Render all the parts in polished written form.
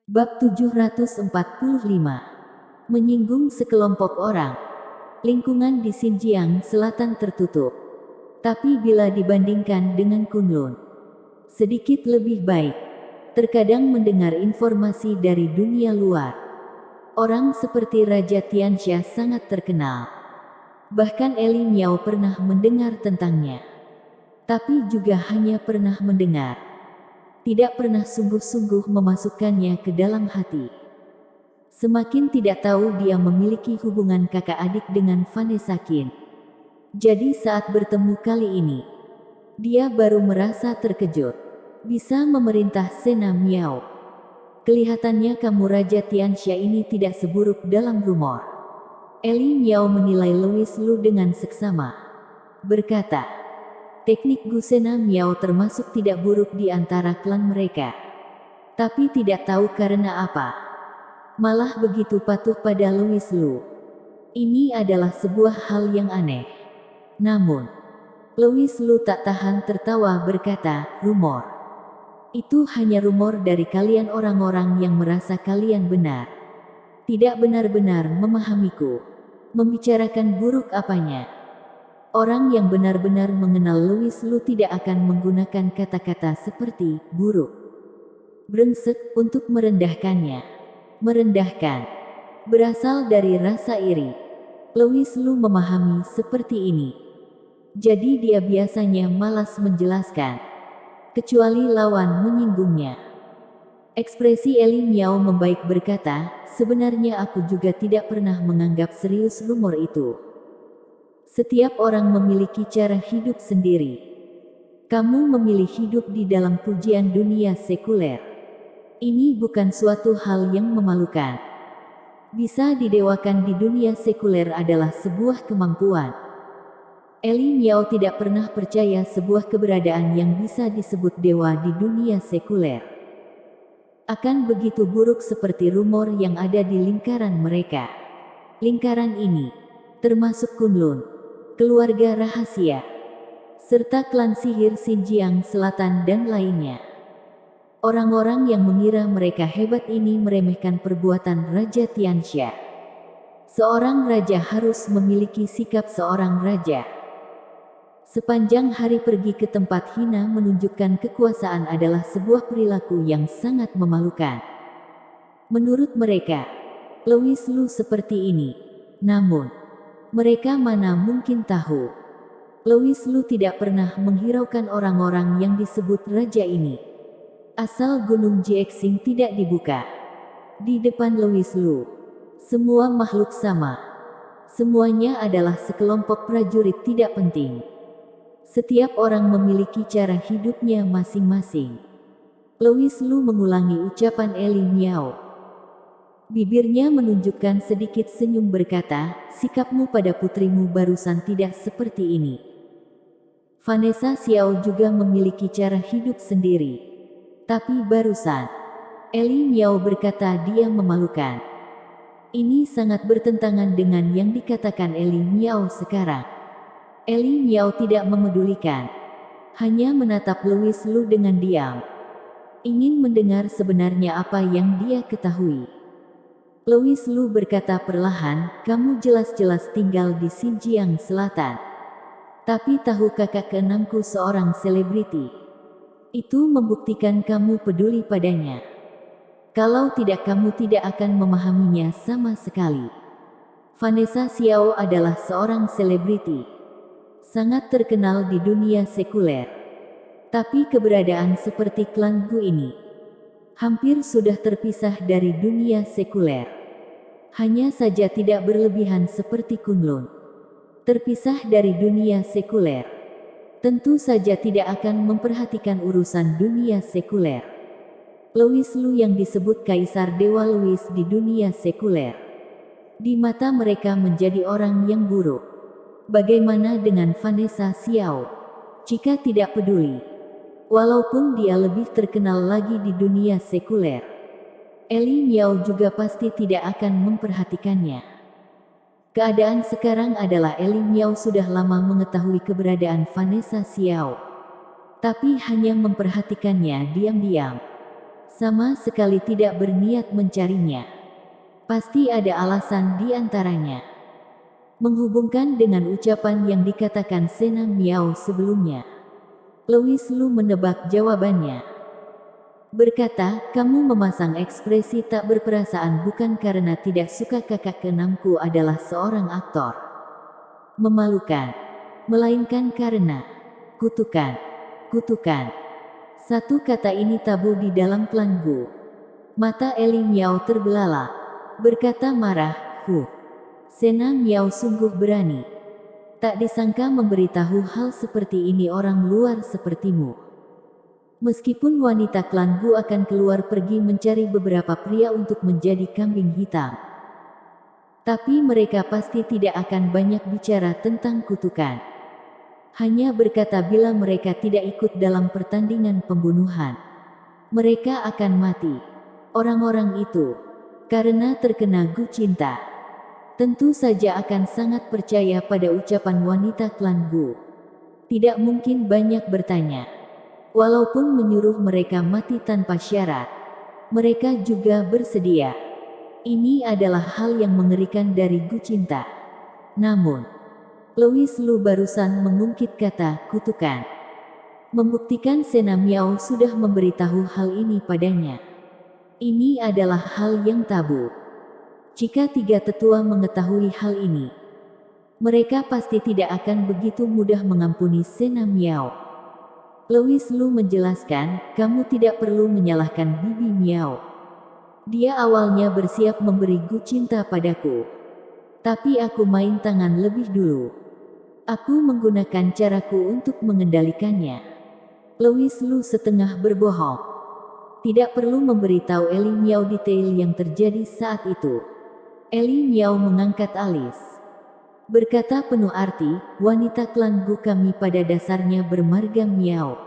Bab 745. Menyinggung sekelompok orang. Lingkungan di Xinjiang Selatan tertutup. Tapi bila dibandingkan dengan Kunlun, sedikit lebih baik. Terkadang mendengar informasi dari dunia luar. Orang seperti Raja Tianxia sangat terkenal. Bahkan Eli Miao pernah mendengar tentangnya. Tapi juga hanya pernah mendengar. Tidak pernah sungguh-sungguh memasukkannya ke dalam hati. Semakin tidak tahu dia memiliki hubungan kakak adik dengan Vanessa Qin. Jadi saat bertemu kali ini, dia baru merasa terkejut. Bisa memerintah Sena Miao. Kelihatannya kamu Raja Tianxia ini tidak seburuk dalam rumor. Eli Miao menilai Louis Lu dengan seksama. Berkata, teknik Gusena Miao termasuk tidak buruk di antara klan mereka. Tapi tidak tahu karena apa. Malah begitu patuh pada Louis Lu. Ini adalah sebuah hal yang aneh. Namun, Louis Lu tak tahan tertawa berkata, rumor. Itu hanya rumor dari kalian orang-orang yang merasa kalian benar. Tidak benar-benar memahamiku. Membicarakan buruk apanya. Orang yang benar-benar mengenal Louis Lu tidak akan menggunakan kata-kata seperti buruk, brengsek untuk merendahkannya. Merendahkan berasal dari rasa iri. Louis Lu memahami seperti ini. Jadi dia biasanya malas menjelaskan, kecuali lawan menyinggungnya. Ekspresi Eli Miao membaik berkata, sebenarnya aku juga tidak pernah menganggap serius rumor itu. Setiap orang memiliki cara hidup sendiri. Kamu memilih hidup di dalam pujian dunia sekuler. Ini bukan suatu hal yang memalukan. Bisa didewakan di dunia sekuler adalah sebuah kemampuan. Eli Miao tidak pernah percaya sebuah keberadaan yang bisa disebut dewa di dunia sekuler akan begitu buruk seperti rumor yang ada di lingkaran mereka. Lingkaran ini termasuk Kunlun, keluarga rahasia, serta klan sihir Xinjiang Selatan dan lainnya. Orang-orang yang mengira mereka hebat ini meremehkan perbuatan Raja Tianxia. Seorang raja harus memiliki sikap seorang raja. Sepanjang hari pergi ke tempat hina menunjukkan kekuasaan adalah sebuah perilaku yang sangat memalukan. Menurut mereka, Louis Lu seperti ini. Namun, mereka mana mungkin tahu. Louis Lu tidak pernah menghiraukan orang-orang yang disebut raja ini. Asal Gunung Jiexing tidak dibuka. Di depan Louis Lu, semua makhluk sama. Semuanya adalah sekelompok prajurit tidak penting. Setiap orang memiliki cara hidupnya masing-masing. Louis Lu mengulangi ucapan Eli Miao. Bibirnya menunjukkan sedikit senyum berkata, sikapmu pada putrimu barusan tidak seperti ini. Vanessa Xiao juga memiliki cara hidup sendiri. Tapi barusan, Eli Miao berkata dia memalukan. Ini sangat bertentangan dengan yang dikatakan Eli Miao sekarang. Eli Miao tidak memedulikan. Hanya menatap Louis Lu dengan diam. Ingin mendengar sebenarnya apa yang dia ketahui. Louis Lu berkata perlahan, kamu jelas-jelas tinggal di Xinjiang Selatan. Tapi tahu kakak keenamku seorang selebriti. Itu membuktikan kamu peduli padanya. Kalau tidak kamu tidak akan memahaminya sama sekali. Vanessa Xiao adalah seorang selebriti. Sangat terkenal di dunia sekuler. Tapi keberadaan seperti klan Gu ini hampir sudah terpisah dari dunia sekuler. Hanya saja tidak berlebihan seperti Kunlun. Terpisah dari dunia sekuler. Tentu saja tidak akan memperhatikan urusan dunia sekuler. Louis Lu yang disebut Kaisar Dewa Louis di dunia sekuler. Di mata mereka menjadi orang yang buruk. Bagaimana dengan Vanessa Xiao? Jika tidak peduli, walaupun dia lebih terkenal lagi di dunia sekuler, Eli Miao juga pasti tidak akan memperhatikannya. Keadaan sekarang adalah Eli Miao sudah lama mengetahui keberadaan Vanessa Xiao, tapi hanya memperhatikannya diam-diam. Sama sekali tidak berniat mencarinya. Pasti ada alasan di antaranya. Menghubungkan dengan ucapan yang dikatakan Sena Miao sebelumnya, Louis Lu menebak jawabannya. Berkata, kamu memasang ekspresi tak berperasaan bukan karena tidak suka kakak keenamku adalah seorang aktor memalukan, melainkan karena kutukan. Kutukan. Satu kata ini tabu di dalam klan Gu. Mata Eli Miao terbelalak. Berkata marah, Sena Miao sungguh berani. Tak disangka memberitahu hal seperti ini orang luar sepertimu. Meskipun wanita klan Gu akan keluar pergi mencari beberapa pria untuk menjadi kambing hitam, tapi mereka pasti tidak akan banyak bicara tentang kutukan. Hanya berkata bila mereka tidak ikut dalam pertandingan pembunuhan, mereka akan mati. Orang-orang itu, karena terkena Gu cinta, tentu saja akan sangat percaya pada ucapan wanita klan Gu. Tidak mungkin banyak bertanya. Walaupun menyuruh mereka mati tanpa syarat, mereka juga bersedia. Ini adalah hal yang mengerikan dari Gu cinta. Namun, Louis Lu barusan mengungkit kata kutukan, membuktikan Sena Miao sudah memberitahu hal ini padanya. Ini adalah hal yang tabu. Jika tiga tetua mengetahui hal ini, mereka pasti tidak akan begitu mudah mengampuni Sena Miao. Louis Lu menjelaskan, kamu tidak perlu menyalahkan Bibi Miao. Dia awalnya bersiap memberi Gu cinta padaku. Tapi aku main tangan lebih dulu. Aku menggunakan caraku untuk mengendalikannya. Louis Lu setengah berbohong. Tidak perlu memberitahu Eli Miao detail yang terjadi saat itu. Eli Miao mengangkat alis. Berkata penuh arti, wanita klan Gu kami pada dasarnya bermarga Miao.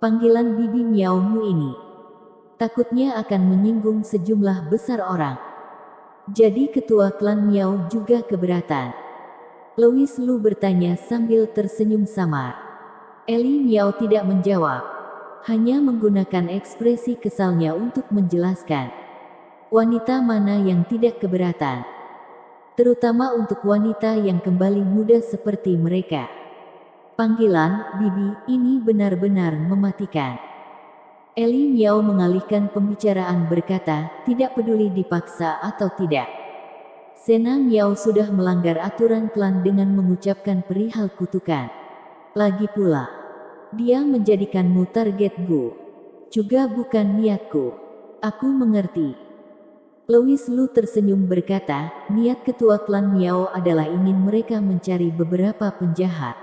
Panggilan Bibi Miao mu ini takutnya akan menyinggung sejumlah besar orang. Jadi ketua klan Miao juga keberatan. Louis Lu bertanya sambil tersenyum samar. Eli Miao tidak menjawab, hanya menggunakan ekspresi kesalnya untuk menjelaskan. Wanita mana yang tidak keberatan? Terutama untuk wanita yang kembali muda seperti mereka. Panggilan Bibi ini benar-benar mematikan. Eli Miao mengalihkan pembicaraan berkata, tidak peduli dipaksa atau tidak. Sena Miao sudah melanggar aturan klan dengan mengucapkan perihal kutukan. Lagi pula, dia menjadikanmu target Gu. Juga bukan niatku. Aku mengerti. Louis Lu tersenyum berkata, niat ketua klan Miao adalah ingin mereka mencari beberapa penjahat.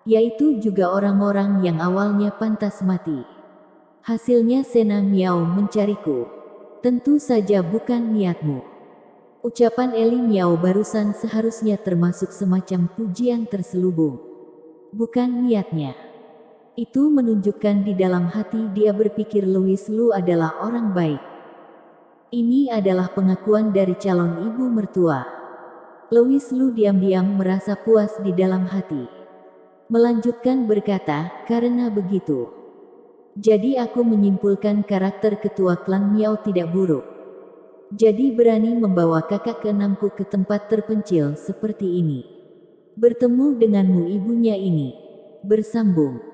Yaitu juga orang-orang yang awalnya pantas mati. Hasilnya Sena Miao mencariku. Tentu saja bukan niatmu. Ucapan Eli Miao barusan seharusnya termasuk semacam pujian terselubung. Bukan niatnya. Itu menunjukkan di dalam hati dia berpikir Louis Lu adalah orang baik. Ini adalah pengakuan dari calon ibu mertua. Louis Lu diam-diam merasa puas di dalam hati. Melanjutkan berkata, karena begitu, jadi aku menyimpulkan karakter ketua klan Miao tidak buruk. Jadi berani membawa kakak keenamku ke tempat terpencil seperti ini. Bertemu denganmu ibunya ini. Bersambung.